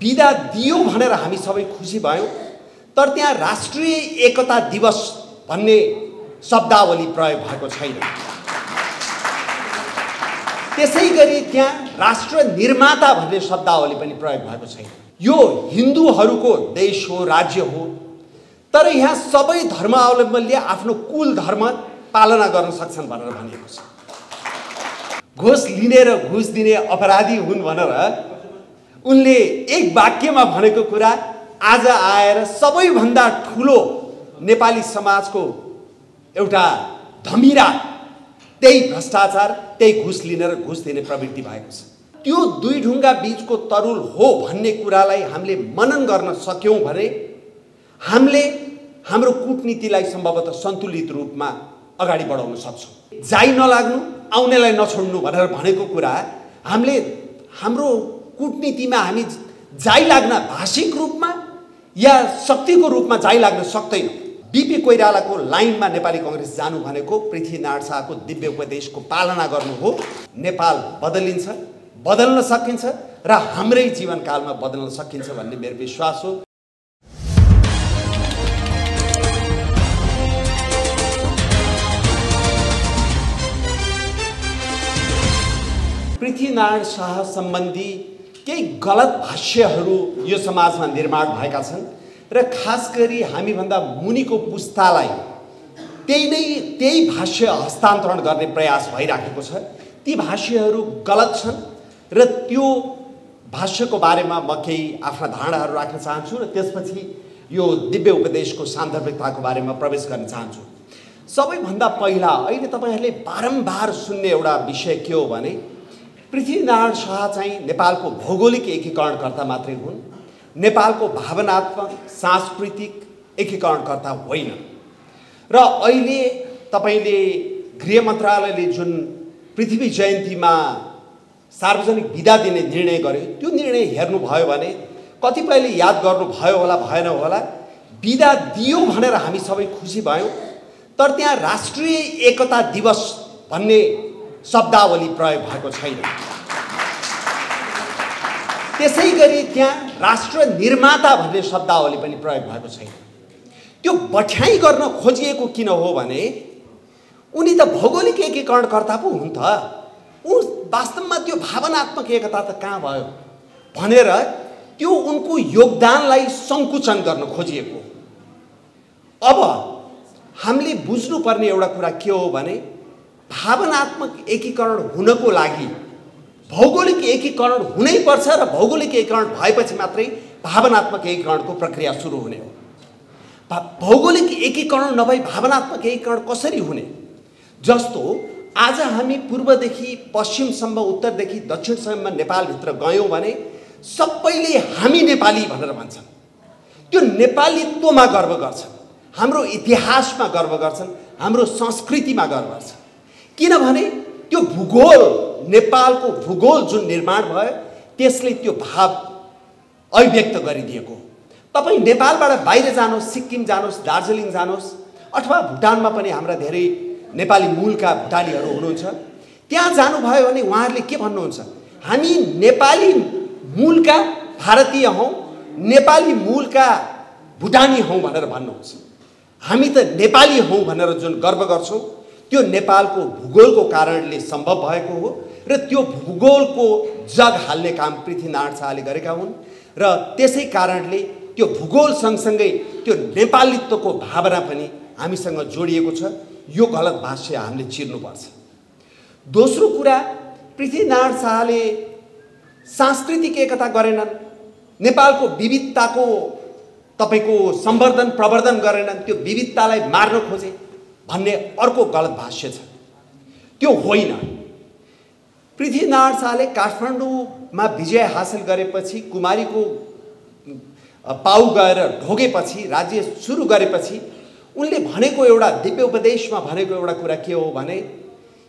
बिदा दियो भनेर हामी सबै खुसी भयौं, तर त्यहाँ राष्ट्रिय एकता दिवस भन्ने शब्दावली प्रयोग भएको छैन। त्यसैगरी त्यहाँ राष्ट्र निर्माता भन्ने शब्दावली पनि प्रयोग भएको छैन। यो हिन्दूहरूको देश हो, राज्य हो, तर यहाँ सबै धर्मावलम्बीले आफ्नो कुल धर्म पालना गर्न सक्छन् भनेर भनिएको छ। घुस लिने र घुस दिने अपराधी हुन् भनेर उनले एक वाक्यमा भनेको कुरा आज आएर सबैभन्दा ठुलो नेपाली समाजको एउटा धमिरा त्यही भ्रष्टाचार, त्यही घुस लिने र घुस दिने प्रवृत्ति भएको छ। त्यो दुई ढुङ्गा बीचको तरुल हो भन्ने कुरालाई हामीले मनन गर्न सक्यौं भने हामीले हाम्रो कूटनीतिलाई सम्भवतः सन्तुलित रूपमा अगाडि बढाउन सक्छौं। जाइ नलाग्नु, आउनेलाई नछोड्नु भनेर भनेको कुरा हामीले हाम्रो कूटनीतिमा हामी जाइ लाग्न भाषिक रूपमा या शक्तिको रूपमा जाइ लाग्न सक्दैनौं। बीपी कोइरालाको लाइनमा नेपाली कांग्रेस जानु भनेको पृथ्वीनारायण शाहको दिव्य उपदेशको पालना गर्नु हो। नेपाल बदलिन्छ, बदल्न सकिन्छ र हाम्रै जीवनकालमा बदल्न सकिन्छ भन्ने मेरो विश्वास हो। पृथ्वीनारायण शाह सम्बन्धी केही गलत भाष्यहरू यो समाजमा निर्माण भएका छन् र खास गरी हामीभन्दा मुनिको पुस्तालाई त्यही भाष्य हस्तान्तरण गर्ने प्रयास भइराखेको छ। ती भाष्यहरू गलत छन् र त्यो भाष्यको बारेमा म केही आफ्ना धारणाहरू राख्न चाहन्छु र त्यसपछि यो दिव्य उपदेशको सान्दर्भिकताको बारेमा प्रवेश गर्न चाहन्छु। सबैभन्दा पहिला अहिले तपाईहरूले बारम्बार सुन्ने एउटा विषय के हो भने पृथ्वीनारायण शाह चाहिँ नेपालको भौगोलिक एकीकरणकर्ता मात्रै हुन्, नेपालको भावनात्मक सांस्कृतिक एकीकरणकर्ता होइन। र अहिले तपाईले गृह मन्त्रालयले जुन पृथ्वी जयन्तीमा सार्वजनिक बिदा दिने निर्णय गर्यो, त्यो निर्णय हेर्नुभयो भने कतिपयले याद गर्नुभयो होला, भएन होला, बिदा दियो भनेर हामी सबै खुसी भयौं, तर त्यहाँ राष्ट्रिय एकता दिवस भन्ने शब्दावली प्रयोग भएको छैन। त्यसैगरी त्यहाँ राष्ट्र निर्माता भन्ने शब्दावली पनि प्रयोग भएको छैन। त्यो बठ्याइ गर्न खोजिएको किन हो भने उनी त भौगोलिक एकीकरणकर्ता पो हुन् त, वास्तवमा त्यो भावनात्मक एकता त कहाँ भयो भनेर त्यो उनको योगदानलाई संकुचन गर्न खोजिएको। अब हामीले बुझ्नुपर्ने एउटा कुरा के हो भने भावनात्मक एकीकरण हुनको लागि भौगोलिक एकीकरण हुनै पर्छ र भौगोलिक एकीकरण भएपछि मात्रै भावनात्मक एकीकरणको प्रक्रिया सुरु हुने हो। भौगोलिक एकीकरण नभई भावनात्मक एकीकरण कसरी हुने? जस्तो आज हामी पूर्वदेखि पश्चिमसम्म, उत्तरदेखि दक्षिणसम्म नेपालभित्र गयौं भने सबैले हामी नेपाली भनेर भन्छन्। त्यो नेपालीत्वमा गर्व गर्छन्, हाम्रो इतिहासमा गर्व गर्छन्, हाम्रो संस्कृतिमा गर्व गर्छन्। किनभने त्यो भूगोल, नेपालको भूगोल जुन निर्माण भयो त्यसले त्यो भाव अभिव्यक्त गरिदिएको। तपाई नेपालबाट बाहिर जानुहोस्, सिक्किम जानुहोस्, दार्जिलिङ जानुहोस् अथवा भुटानमा पनि हाम्रा धेरै नेपाली मूलका भुटानीहरू हुनुहुन्छ, त्यहाँ जानुभयो भने उहाँहरूले के भन्नुहुन्छ? हामी नेपाली मूलका भारतीय हौं, नेपाली मूलका भुटानी हौं भनेर भन्नुहुन्छ। हामी त नेपाली हौं भनेर जुन गर्व गर्छौं त्यो नेपालको भूगोलको कारणले सम्भव भएको हो र त्यो भूगोलको जग हाल्ने काम पृथ्वीनारायण शाहले गरेका हुन् र त्यसै कारणले त्यो भूगोल सँगसँगै त्यो नेपालीत्वको भावना पनि हामीसँग जोडिएको छ। यो गलत भाष्य हामीले चिर्नुपर्छ। दोस्रो कुरा, पृथ्वीनारायण शाहले सांस्कृतिक एकता गरेनन्, नेपालको विविधताको तपाईको सम्वर्धन प्रवर्धन गरेनन्, त्यो विविधतालाई मार्न खोजे भन्ने अर्को गलत भाष्य छ। त्यो होइन। पृथ्वीनारायण शाहले काठमाडौँमा विजय हासिल गरेपछि, कुमारीको पाउ गएर ढोगेपछि, राज्य सुरु गरेपछि उनले भनेको एउटा दिव्य उपदेशमा भनेको एउटा कुरा के हो भने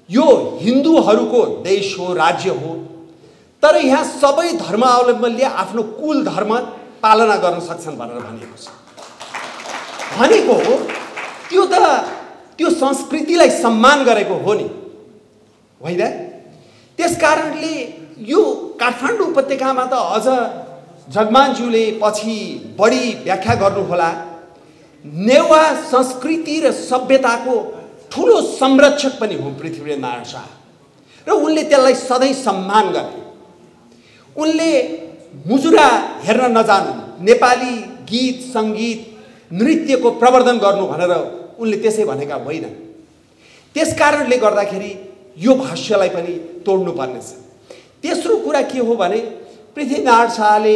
यो हिन्दूहरूको देश हो, राज्य हो, तर यहाँ सबै धर्मावलम्बीले आफ्नो कुल धर्म पालना गर्न सक्छन् भनेर भनिएको छ। भनेको त्यो त त्यो संस्कृतिलाई सम्मान गरेको हो नि, होइन? त्यसकारणले यो काठमाडौँ उपत्यकामा त अझ जगमानज्यूले पछि बढी व्याख्या गर्नुहोला, नेवा संस्कृति र सभ्यताको ठुलो संरक्षक पनि हुन् पृथ्वीनारायण शाह र उनले त्यसलाई सधैँ सम्मान गरे। उनले मुजुरा हेर्न नजानु, नेपाली गीत सङ्गीत नृत्यको प्रवर्धन गर्नु भनेर उनले त्यसै भनेका होइन। त्यसकारणले गर्दाखेरि यो भाष्यलाई पनि तोड्नु पर्नेछ। तेस्रो कुरा के हो भने पृथ्वीनारायण शाहले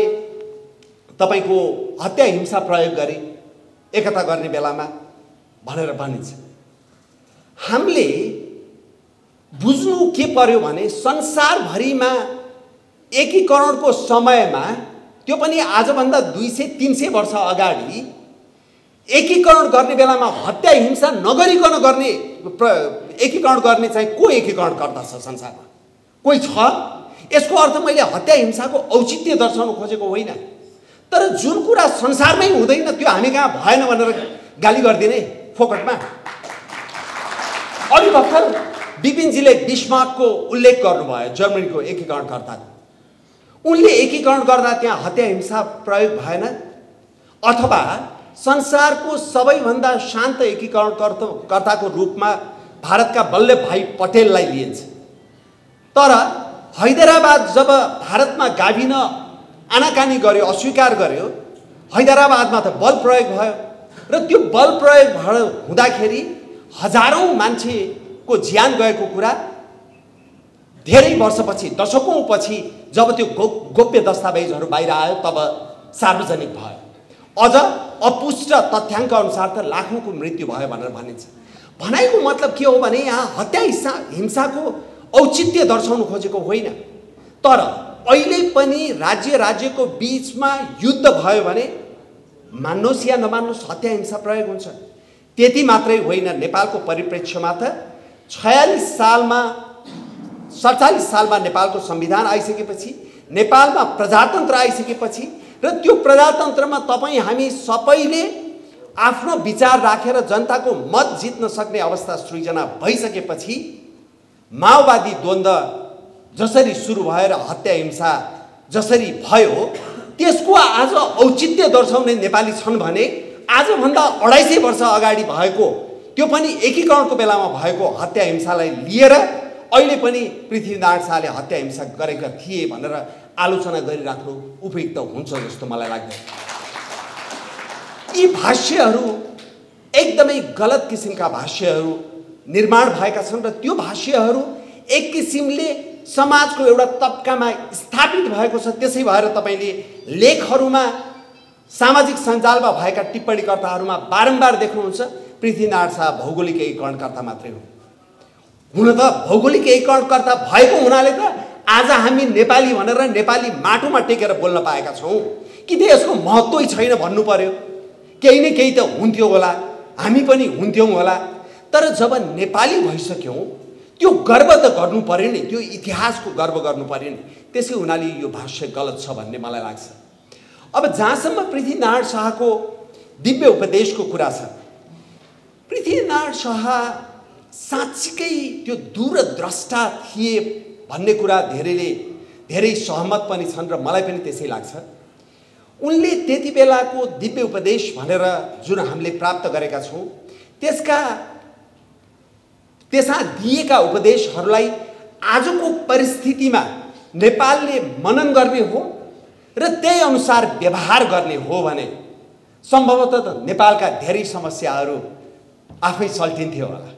तपाईको हत्या हिंसा प्रयोग गरे एकता गर्ने बेलामा भनेर भनिन्छ। हामीले बुझ्नु के पर्यो भने संसारभरिमा एकीकरणको समयमा, त्यो पनि आजभन्दा 200-300 वर्ष अगाडि एकीकरण गर्ने बेलामा हत्या हिंसा नगरिकन गर्ने एकीकरण गर्ने चाहिँ को एकीकरण गर्दछ संसारमा? कोही छ? यसको अर्थ मैले हत्या हिंसाको औचित्य दर्शाउन खोजेको होइन, तर जुन कुरा संसारमै हुँदैन त्यो हामी कहाँ भएन भनेर गाली गरिदिने फोकटमा। अलि भर्खर बिपिनजीले बिस्मार्कको उल्लेख गर्नुभयो, जर्मनीको एकीकरणकर्ताको। उनले एकीकरण गर्दा त्यहाँ हत्या हिंसा प्रयोग भएन, अथवा संसारको सबैभन्दा शान्त एकीकरणकर्ताको रूपमा भारतका वल्लभ भाइ पटेललाई लिइन्छ। तर हैदराबाद जब भारतमा गाभिन आनाकानी गर्यो, अस्वीकार गर्यो, हैदराबादमा त बल प्रयोग भयो र त्यो बल प्रयोग हुँदाखेरि हजारौं मान्छेको ज्यान गएको कुरा धेरै वर्षपछि, दशकौं पछि जब त्यो गोप्य दस्तावेजहरू बाहिर आयो तब सार्वजनिक भयो। अझ अपुष्ट तथ्याङ्क अनुसार त लाखौंको मृत्यु भयो भनेर भनिन्छ। भनाइको मतलब के हो भने यहाँ हत्या हिंसाको औचित्य दर्शाउन खोजेको होइन, तर अहिले पनि राज्य राज्यको बीचमा युद्ध भयो भने मान्नुहोस् या नमान्नुहोस् हत्या हिंसा प्रयोग हुन्छ। त्यति मात्रै होइन, नेपालको परिप्रेक्ष्यमा त 47 सालमा नेपालको संविधान आइसकेपछि, नेपालमा प्रजातन्त्र आइसकेपछि र त्यो प्रजातन्त्रमा तपाईँ हामी सबैले आफ्नो विचार राखेर जनताको मत जित्न सक्ने अवस्था सृजना भइसकेपछि माओवादी द्वन्द्व जसरी सुरु भएर हत्या हिंसा जसरी भयो त्यसको आज औचित्य दर्शाउने नेपाली छन् भने आजभन्दा 250 वर्ष अगाडि भएको, त्यो पनि एकीकरणको बेलामा भएको हत्या हिंसालाई लिएर अहिले पनि पृथ्वीनारायण शाहले हत्या हिंसा गरेका थिए भनेर आलोचना गरिराख्नु उपयुक्त हुन्छ जस्तो मलाई लाग्दैन। यी भाष्यहरू एकदमै गलत किसिमका भाष्यहरू निर्माण भएका छन् र त्यो भाष्यहरू एक किसिमले समाजको एउटा तबकामा स्थापित भएको छ। त्यसै भएर तपाईले लेखहरूमा, सामाजिक सञ्जालमा भएका टिप्पणीकर्ताहरूमा बारम्बार देख्नुहुन्छ पृथ्वीनारायण शाह भौगोलिक एकीकरणकर्ता मात्रै हो। हुन त भौगोलिक एकीकरणकर्ता भएको हुनाले त आज हामी नेपाली भनेर नेपाली माटोमा टेकेर बोल्न पाएका छौँ। कि त यसको महत्त्वै छैन भन्नु पर्यो? केही न केही त हुन्थ्यो होला, हामी पनि हुन्थ्यौँ होला, तर जब नेपाली भइसक्यौँ त्यो गर्व त गर्नु पर्यो नि, त्यो इतिहासको गर्व गर्नु पर्यो नि। त्यसै हुनाले यो भाष्य गलत छ भन्ने मलाई लाग्छ। अब जहाँसम्म पृथ्वीनारायण शाहको दिव्य उपदेशको कुरा छ, पृथ्वीनारायण शाह साँच्चीकै त्यो दूरद्रष्टा थिए भन्ने कुरा धेरै सहमत पनि छन् र मलाई पनि त्यसै लाग्छ। उनले त्यति बेलाको दिव्य उपदेश भनेर जुन हामीले प्राप्त गरेका छौँ त्यसमा दिएका उपदेशहरूलाई आजको परिस्थितिमा नेपालले मनन गर्ने हो र त्यही अनुसार व्यवहार गर्ने हो भने सम्भवतः नेपालका धेरै समस्याहरू आफै सल्टिन्थ्यो होला।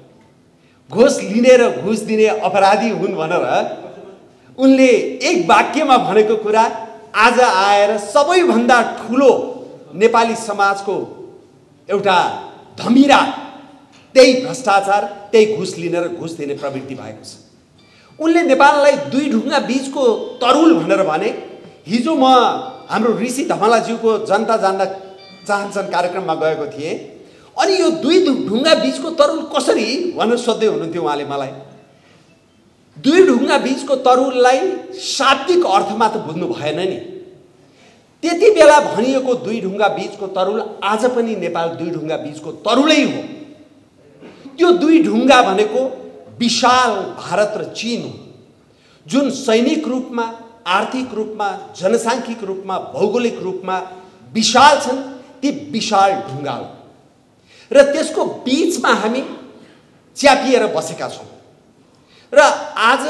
घुस लिने र घुस दिने अपराधी हुन् भनेर उनले एक वाक्यमा भनेको कुरा आज आएर सबैभन्दा ठुलो नेपाली समाजको एउटा धमिरा त्यही भ्रष्टाचार, त्यही घुस लिने र घुस दिने प्रवृत्ति भएको छ। उनले नेपाललाई दुई ढुङ्गा बीचको तरुल भनेर भने। हिजो म हाम्रो ऋषि धमलाज्यूको जनता जान्न चाहन्छन् कार्यक्रममा गएको थिएँ, अनि यो दुई ढुङ्गा बीचको तरुल कसरी भनेर सोध्दै हुनुहुन्थ्यो उहाँले मलाई। दुई ढुङ्गा बीचको तरुललाई शाब्दिक अर्थमा त बुझ्नु भएन नि। त्यति बेला भनिएको दुई ढुङ्गा बीचको तरुल आज पनि नेपाल दुई ढुङ्गा बीचको तरुलै हो। त्यो दुई ढुङ्गा भनेको विशाल भारत र चीन हो, जुन सैनिक रूपमा, आर्थिक रूपमा, जनसाङ्ख्यिक रूपमा, भौगोलिक रूपमा विशाल छन्, ती विशाल ढुङ्गा हो र त्यसको बीचमा हामी च्यापिएर बसेका छौँ र आज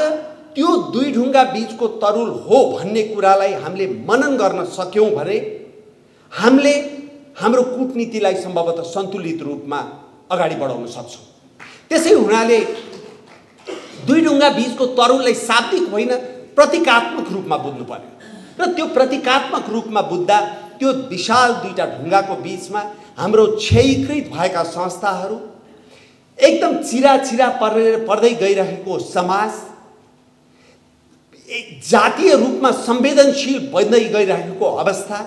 त्यो दुई ढुङ्गा बीचको तरुल हो भन्ने कुरालाई हामीले मनन गर्न सक्यौँ भने हामीले हाम्रो कूटनीतिलाई सम्भवतः सन्तुलित रूपमा अगाडि बढाउन सक्छौँ। त्यसै हुनाले दुई ढुङ्गा बीचको तरुललाई शाब्दिक होइन प्रतीकात्मक रूपमा बुझ्नु पर्यो र त्यो प्रतीकात्मक रूपमा बुझ्दा त्यो विशाल दुईटा ढुङ्गाको बीचमा हाम्रो क्षयीकृत भएका संस्थाहरू, एकदम चिरा पर्दै गइरहेको समाज, जातीय रूपमा संवेदनशील बन्दै गइरहेको अवस्था,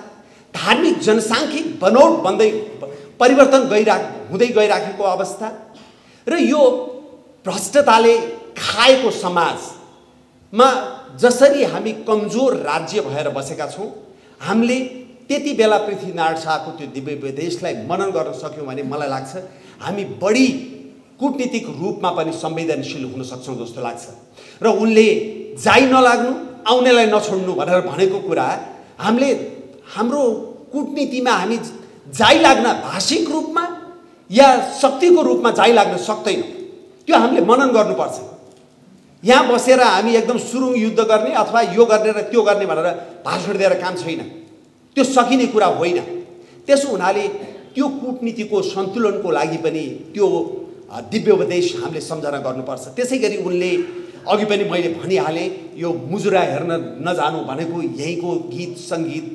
धार्मिक जनसाङ्ख्यिक बनोट परिवर्तन हुँदै गइरहेको अवस्था र यो भ्रष्टताले खाएको समाजमा जसरी हामी कमजोर राज्य भएर बसेका छौँ, हामीले त्यति बेला पृथ्वीनारायण शाहको त्यो दिव्य उपदेशलाई मनन गर्न सक्यौँ भने मलाई लाग्छ हामी बढी कूटनीतिक रूपमा पनि संवेदनशील हुन सक्छौँ जस्तो लाग्छ। र उनले जाइ नलाग्नु, आउनेलाई नछोड्नु भनेर भनेको कुरा हामीले हाम्रो कूटनीतिमा हामी जाइ लाग्न भाषिक रूपमा या शक्तिको रूपमा जाइ लाग्न सक्दैनौँ। त्यो हामीले मनन गर्नुपर्छ। यहाँ बसेर हामी एकदम सुरुङ युद्ध गर्ने अथवा यो गर्ने र त्यो गर्ने भनेर भाषण दिएर काम छैन, त्यो सकिने कुरा होइन। त्यसो हुनाले त्यो कूटनीतिको सन्तुलनको लागि पनि त्यो दिव्य उपदेश हामीले सम्झना गर्नुपर्छ। त्यसै गरी उनले अघि पनि मैले भनिहालेँ, यो मुजुरा हेर्न नजानु भनेको यहीँको गीत सङ्गीत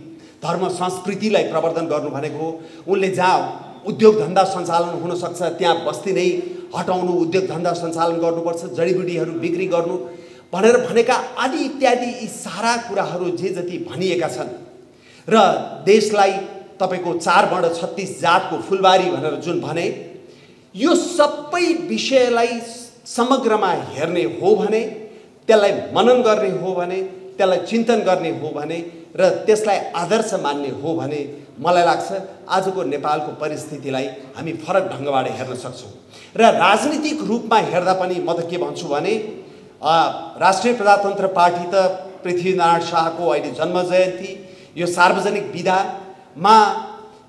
धर्म संस्कृतिलाई प्रवर्धन गर्नु भनेको, उनले जहाँ उद्योग धन्दा सञ्चालन हुन सक्छ त्यहाँ बस्ती नै हटाउनु, उद्योग धन्दा सञ्चालन गर्नुपर्छ, जडीबुटीहरू बिक्री गर्नु भनेर भनेका आदि इत्यादि यी सारा कुराहरू जे जति भनिएका छन् र देशलाई तपाईको 4 वर्ण 36 जातको फुलबारी भनेर जुन भने, यो सबै विषयलाई समग्रमा हेर्ने हो भने, त्यसलाई मनन गर्ने हो भने, त्यसलाई चिन्तन गर्ने हो भने र त्यसलाई आदर्श मान्ने हो भने मलाई लाग्छ आजको नेपालको परिस्थितिलाई हामी फरक ढङ्गबाट हेर्न सक्छौँ। र राजनीतिक रूपमा हेर्दा पनि म त के भन्छु भने राष्ट्रिय प्रजातन्त्र पार्टी त पृथ्वीनारायण शाहको अहिले जन्म जयन्ती, यो सार्वजनिक विधामा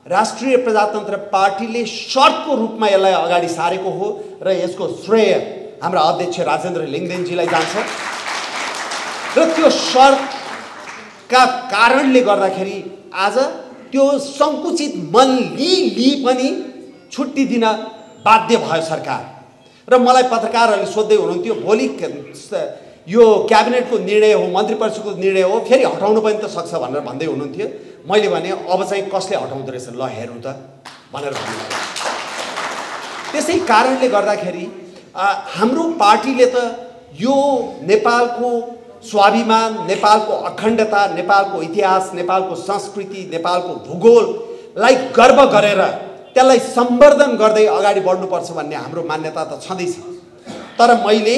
राष्ट्रिय प्रजातन्त्र पार्टीले शर्तको रूपमा यसलाई अगाडि सारेको हो र यसको श्रेय हाम्रा अध्यक्ष राजेन्द्र लिङ्गदेनजीलाई जान्छ र त्यो शर्तका कारणले गर्दाखेरि आज त्यो सङ्कुचित मन लिई पनि छुट्टी दिन बाध्य भयो सरकार। र मलाई पत्रकारहरूले सोध्दै हुनुहुन्थ्यो भोलि यो क्याबिनेटको निर्णय हो, मन्त्री परिषदको निर्णय हो, फेरि हटाउनु पनि त सक्छ भनेर भन्दै हुनुहुन्थ्यो। मैले भने अब चाहिँ कसले हटाउँदो रहेछ ल हेर्नु त भनेर भन्नु। त्यसै कारणले गर्दाखेरि हाम्रो पार्टीले त यो नेपालको स्वाभिमान, नेपालको अखण्डता, नेपालको इतिहास, नेपालको संस्कृति, नेपालको भूगोललाई गर्व गरेर त्यसलाई सम्वर्धन गर्दै अगाडि बढ्नुपर्छ भन्ने हाम्रो मान्यता त छँदैछ। तर मैले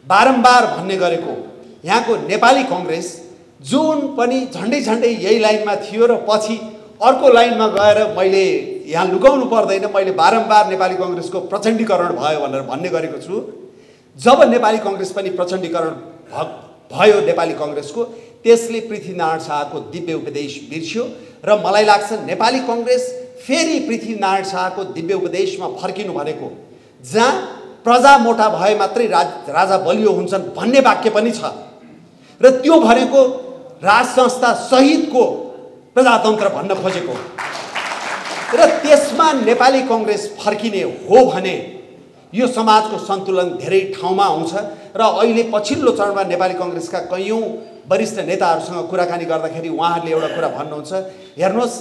बारम्बार भन्ने गरेको यहाँको नेपाली कङ्ग्रेस जुन पनि झन्डै झन्डै यही लाइनमा थियो र पछि अर्को लाइनमा गएर मैले यहाँ लुकाउनु पर्दैन, मैले बारम्बार नेपाली कङ्ग्रेसको प्रचण्डीकरण भयो भनेर भन्ने गरेको छु। जब नेपाली कङ्ग्रेस पनि प्रचण्डीकरण भयो नेपाली कङ्ग्रेसको, त्यसले पृथ्वीनारायण शाहको दिव्य उपदेश बिर्स्यो र मलाई लाग्छ नेपाली कङ्ग्रेस फेरि पृथ्वीनारायण शाहको दिव्य उपदेशमा फर्किनु भनेको जहाँ प्रजा मोटा भए मात्रै राजा बलियो हुन्छन् भन्ने वाक्य पनि छ र त्यो भनेको राज संस्था सहितको प्रजातन्त्र भन्न खोजेको र त्यसमा नेपाली कङ्ग्रेस फर्किने हो भने यो समाजको सन्तुलन धेरै ठाउँमा आउँछ। र अहिले पछिल्लो चरणमा नेपाली कङ्ग्रेसका कैयौँ वरिष्ठ नेताहरूसँग कुराकानी गर्दाखेरि उहाँहरूले एउटा कुरा भन्नुहुन्छ, हेर्नुहोस्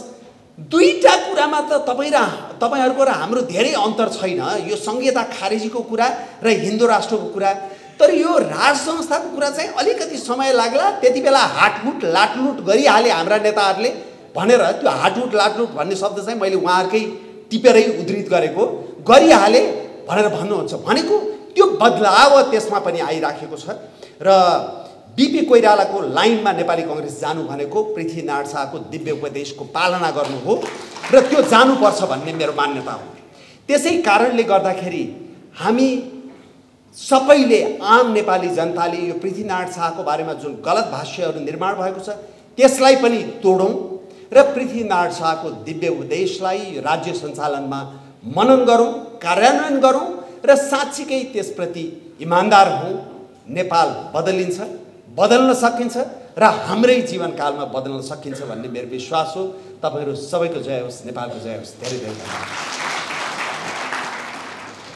दुईटा कुरामा त तपाईहरुको र हाम्रो धेरै अन्तर छैन, यो संहिता खारेजीको कुरा र हिन्दू राष्ट्रको कुरा, तर यो राज संस्थाको कुरा चाहिँ अलिकति समय लाग्ला, त्यति बेला हाटहुट लाटलुट गरिहाले हाम्रा नेताहरूले भनेर त्यो हाटहुट लाटलुट भन्ने शब्द चाहिँ मैले उहाँहरुकै टिपेरै उद्धृत गरेको गरिहाले भनेर भन्नुहुन्छ भनेको त्यो बदलाव त्यसमा पनि आइराखेको छ र बीपी कोइरालाको लाइनमा नेपाली कङ्ग्रेस जानु भनेको पृथ्वीनारायण शाहको दिव्य उपदेशको पालना गर्नु हो र त्यो जानुपर्छ भन्ने मेरो मान्यता हो। त्यसै कारणले गर्दाखेरि हामी सबैले आम नेपाली जनताले यो पृथ्वीनारायण शाहको बारेमा जुन गलत भाष्यहरू निर्माण भएको छ त्यसलाई पनि तोडौँ र पृथ्वीनारायण शाहको दिव्य उपदेशलाई राज्य सञ्चालनमा मनन गरौँ, कार्यान्वयन गरौँ र साँच्चीकै त्यसप्रति इमानदार हौँ। नेपाल बदलिन्छ, बदल्न सकिन्छ र हाम्रै जीवनकालमा बदल्न सकिन्छ भन्ने मेरो विश्वास हो। तपाईहरु सबैको जय होस्, नेपालको जय होस्। धेरै धेरै धन्यवाद।